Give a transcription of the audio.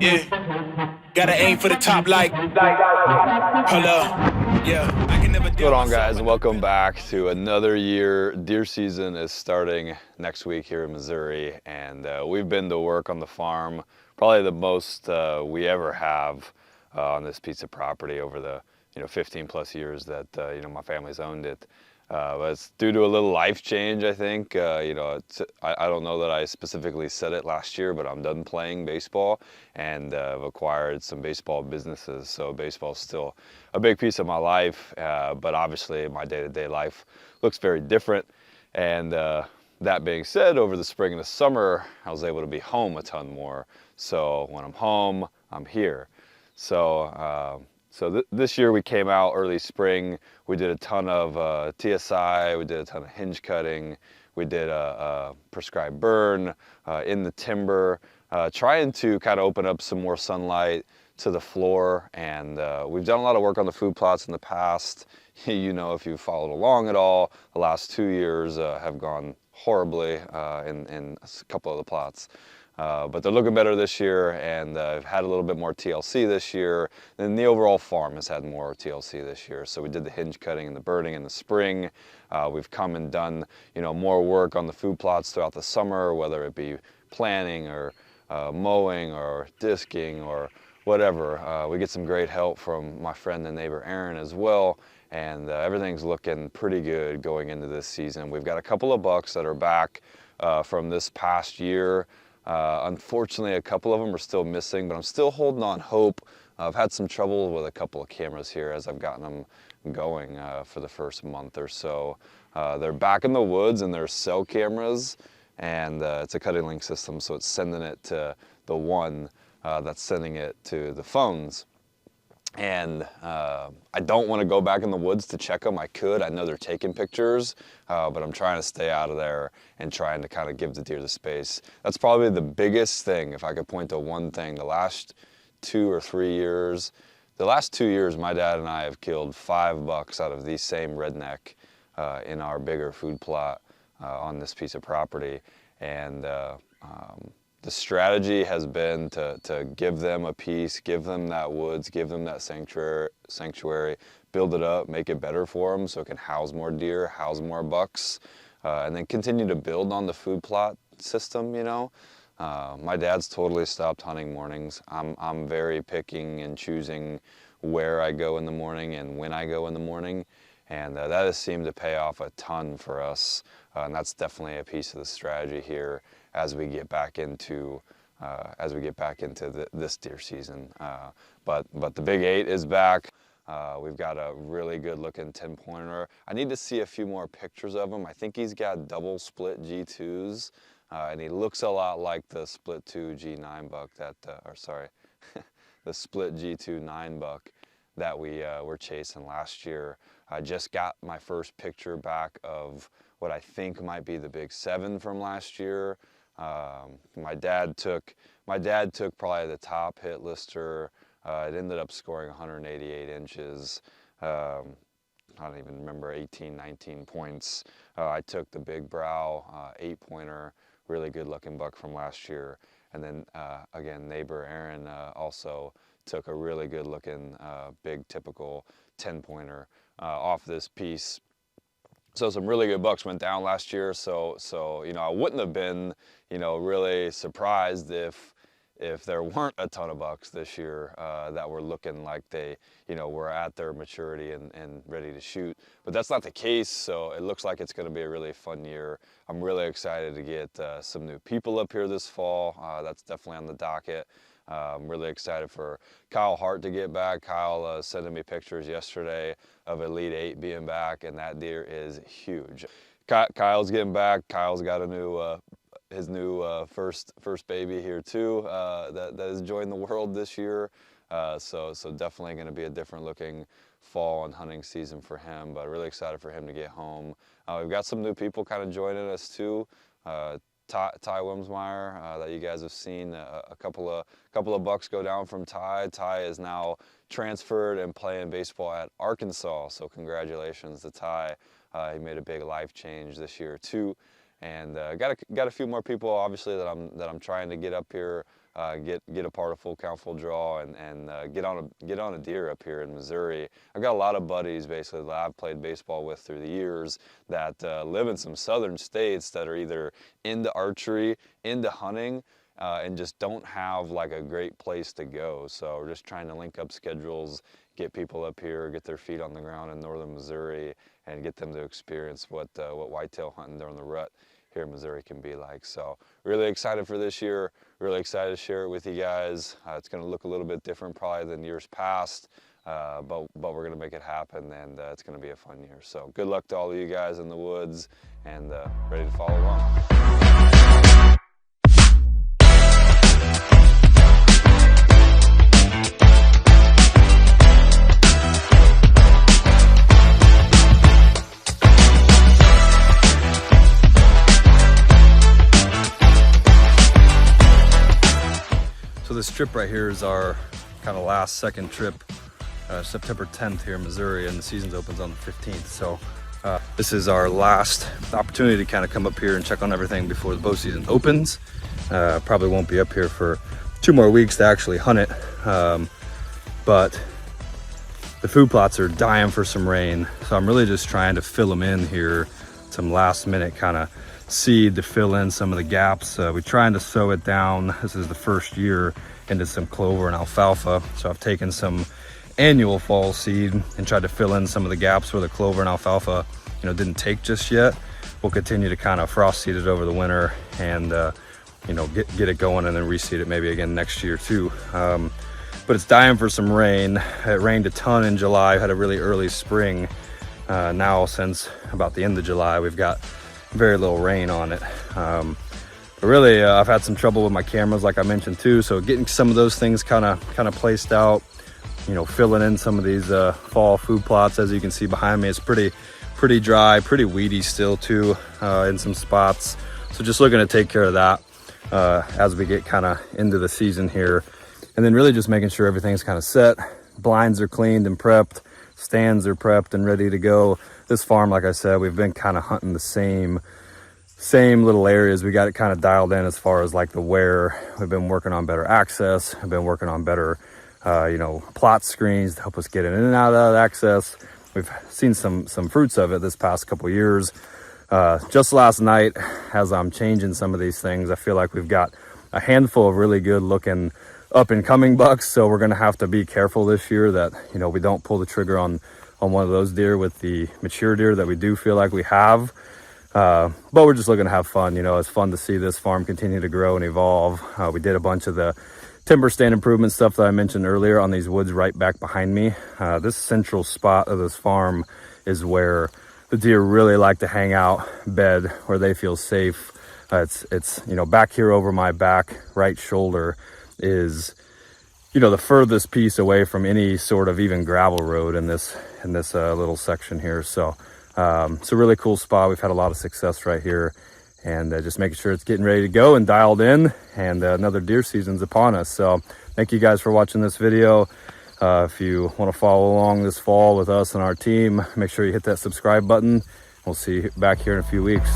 Yeah, gotta aim for the top like, hello. Yeah, I can never What's deal going on, myself guys? with Welcome back to another year. Deer season is starting next week here in Missouri, and we've been to work on the farm, probably the most we ever have on this piece of property over the 15 plus years that my family's owned it. But it's due to a little life change, I think. I don't know that I specifically said it last year, but I'm done playing baseball and I've acquired some baseball businesses. So baseball's still a big piece of my life, but obviously my day-to-day life looks very different. And that being said, over the spring and the summer, I was able to be home a ton more. So when I'm home, I'm here. So this year we came out early spring. We did a ton of TSI. We did a ton of hinge cutting. We did a prescribed burn in the timber, trying to kind of open up some more sunlight to the floor. And we've done a lot of work on the food plots in the past. You know, if you've followed along at all, the last 2 years have gone horribly in a couple of the plots. But they're looking better this year, and I've had a little bit more TLC this year. And the overall farm has had more TLC this year. So we did the hinge cutting and the burning in the spring. We've come and done, more work on the food plots throughout the summer, whether it be planting or mowing or disking or whatever. We get some great help from my friend and neighbor Aaron as well. And everything's looking pretty good going into this season. We've got a couple of bucks that are back from this past year. Unfortunately, a couple of them are still missing, but I'm still holding on hope. I've had some trouble with a couple of cameras here as I've gotten them going for the first month or so. They're back in the woods and they're cell cameras, and it's a cutting link system, so it's sending it to the one that's sending it to the phones. And I don't want to go back in the woods to check them. I could. I know they're taking pictures, but I'm trying to stay out of there and trying to kind of give the deer the space. That's probably the biggest thing, if I could point to one thing. The last 2 or 3 years, my dad and I have killed 5 bucks out of the same redneck in our bigger food plot on this piece of property. And the strategy has been to give them a piece, give them that woods, give them that sanctuary, build it up, make it better for them so it can house more deer, house more bucks, and then continue to build on the food plot system, My dad's totally stopped hunting mornings. I'm very picking and choosing where I go in the morning and when I go in the morning, and that has seemed to pay off a ton for us, and that's definitely a piece of the strategy here as we get back into this deer season. But the Big 8 is back. We've got a really good looking 10-pointer. I need to see a few more pictures of him. I think he's got double split G2s, and he looks a lot like the split 2 G9 buck the split G2 9 buck that we were chasing last year. I just got my first picture back of what I think might be the Big 7 from last year. My dad took probably the top hit lister. It ended up scoring 188 inches. I don't even remember, 18, 19 points. I took the Big Brow 8-pointer, really good looking buck from last year. And then again, neighbor Aaron also took a really good looking big typical 10-pointer off this piece. So some really good bucks went down last year. So I wouldn't have been, really surprised if there weren't a ton of bucks this year that were looking like they, were at their maturity and ready to shoot. But that's not the case. So it looks like it's going to be a really fun year. I'm really excited to get some new people up here this fall. That's definitely on the docket. I'm really excited for Kyle Hart to get back. Kyle sending me pictures yesterday of Elite 8 being back, and that deer is huge. Kyle's getting back. Kyle's got his new first baby here too that has joined the world this year. So definitely going to be a different looking fall and hunting season for him, but really excited for him to get home. We've got some new people kind of joining us too. Ty Wimsmeyer that you guys have seen a couple of bucks go down from Ty. Ty is now transferred and playing baseball at Arkansas, so congratulations to Ty. He made a big life change this year too. and got a few more people obviously that I'm trying to get up here, get a part of full count, full draw, and get on a deer up here in Missouri. I've got a lot of buddies basically that I've played baseball with through the years that live in some southern states that are either into archery, into hunting, and just don't have like a great place to go. So we're just trying to link up schedules, get people up here, get their feet on the ground in northern Missouri, and get them to experience what whitetail hunting during the rut here in Missouri can be like. So really excited for this year, really excited to share it with you guys. It's going to look a little bit different probably than years past, but we're going to make it happen, and it's going to be a fun year. So good luck to all of you guys in the woods, and ready to follow along. So this trip right here is our kind of last second trip, September 10th here in Missouri, and the season opens on the 15th. So this is our last opportunity to kind of come up here and check on everything before the bow season opens. Probably won't be up here for 2 more weeks to actually hunt it, but the food plots are dying for some rain. So I'm really just trying to fill them in here, some last minute kind of seed to fill in some of the gaps. We're trying to sow it down. This is the first year into some clover and alfalfa. So I've taken some annual fall seed and tried to fill in some of the gaps where the clover and alfalfa, didn't take just yet. We'll continue to kind of frost seed it over the winter and, get it going, and then reseed it maybe again next year too. But it's dying for some rain. It rained a ton in July, had a really early spring. Now since about the end of July, we've got very little rain on it. But really, I've had some trouble with my cameras, like I mentioned too. So getting some of those things kind of placed out, filling in some of these fall food plots. As you can see behind me, it's pretty dry, pretty weedy still too in some spots. So just looking to take care of that as we get kind of into the season here, and then really just making sure everything's kind of set. Blinds are cleaned and prepped, stands are prepped and ready to go. This farm, like I said, we've been kind of hunting the same little areas. We got it kind of dialed in as far as like the wear. We've been working on better access. I've been working on better, plot screens to help us get in and out of that access. We've seen some fruits of it this past couple years. Just last night, as I'm changing some of these things, I feel like we've got a handful of really good looking up and coming bucks. So we're going to have to be careful this year that, we don't pull the trigger on one of those deer with the mature deer that we do feel like we have. But we're just looking to have fun. It's fun to see this farm continue to grow and evolve. We did a bunch of the timber stand improvement stuff that I mentioned earlier on these woods right back behind me. This central spot of this farm is where the deer really like to hang out, bed, where they feel safe. It's back here over my back right shoulder is the furthest piece away from any sort of even gravel road in this little section here. So it's a really cool spot. We've had a lot of success right here, and just making sure it's getting ready to go and dialed in, and another deer season's upon us. So thank you guys for watching this video. If you want to follow along this fall with us and our team, make sure you hit that subscribe button. We'll see you back here in a few weeks.